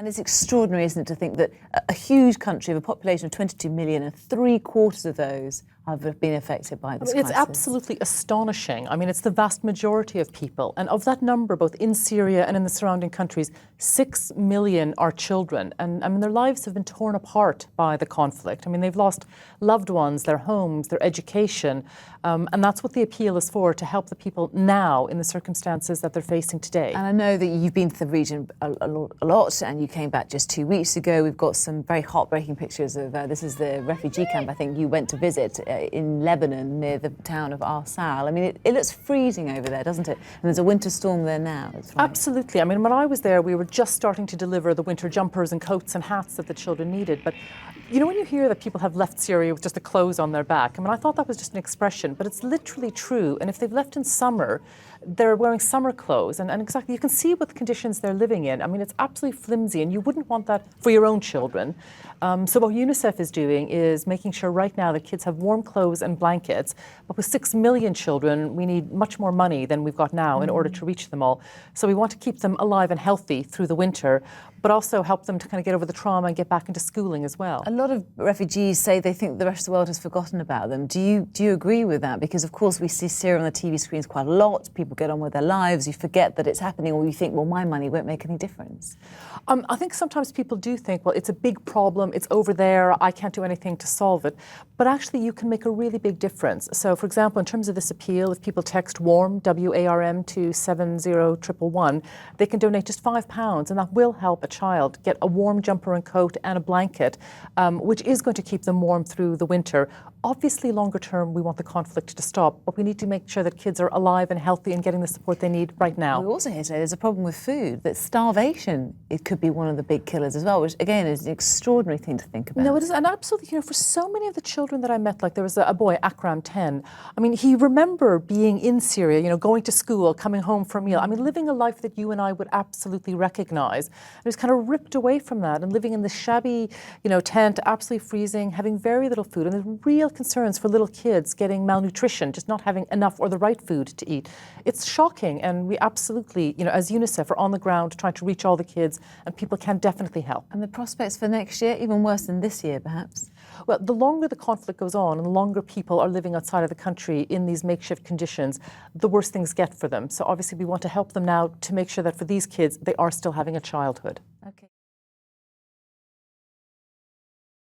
And it's extraordinary, isn't it, to think that a huge country of a population of 22 million and 3/4 of those have been affected by this crisis. It's absolutely astonishing. I mean, it's the vast majority of people. And of that number, both in Syria and in the surrounding countries, 6 million are children. And I mean, their lives have been torn apart by the conflict. I mean, they've lost loved ones, their homes, their education. And that's what the appeal is for, to help the people now in the circumstances that they're facing today. And I know that you've been to the region a lot, and you came back just 2 weeks ago. We've got some very heartbreaking pictures of, this is the refugee camp I think you went to visit in Lebanon near the town of Arsal. I mean, it looks freezing over there, doesn't it? And there's a winter storm there now. That's right. Absolutely. I mean, when I was there, we were just starting to deliver the winter jumpers and coats and hats that the children needed. But you know, when you hear that people have left Syria with just the clothes on their back, I mean, I thought that was just an expression, but it's literally true. And if they've left in summer, they're wearing summer clothes. And exactly, you can see what the conditions they're living in. I mean, it's absolutely flimsy, and you wouldn't want that for your own children. So what UNICEF is doing is making sure right now that kids have warm clothes and blankets. But with 6 million children, we need much more money than we've got now in order to reach them all. So we want to keep them alive and healthy through the winter, but also help them to kind of get over the trauma and get back into schooling as well. A lot of refugees say they think the rest of the world has forgotten about them. Do you agree with that? Because of course we see Syria on the TV screens quite a lot. People get on with their lives. You forget that it's happening, or you think, well, my money won't make any difference. I think sometimes people do think, well, it's a big problem. It's over there. I can't do anything to solve it. But actually, you can make a really big difference. So, for example, in terms of this appeal, if people text WARM, W-A-R-M, to 70111, they can donate just £5, and that will help a child get a warm jumper and coat and a blanket, which is going to keep them warm through the winter. Obviously, longer term, we want the conflict to stop, but we need to make sure that kids are alive and healthy and getting the support they need right now. We also hear today there's a problem with food, that starvation, it could be one of the big killers as well, which again is an extraordinary thing to think about. No, it is, and absolutely, you know, for so many of the children that I met, like there was a boy, Akram, 10. I mean, he remembered being in Syria, you know, going to school, coming home for a meal. I mean, living a life that you and I would absolutely recognize. And he was kind of ripped away from that and living in this shabby, you know, tent, absolutely freezing, having very little food. And there's real concerns for little kids getting malnutrition, just not having enough or the right food to eat. It's shocking, and we absolutely, you know, as UNICEF are on the ground trying to reach all the kids, and people can definitely help. And the prospects for next year, even worse than this year, perhaps? Well, the longer the conflict goes on and the longer people are living outside of the country in these makeshift conditions, the worse things get for them. So obviously we want to help them now to make sure that for these kids, they are still having a childhood. Okay.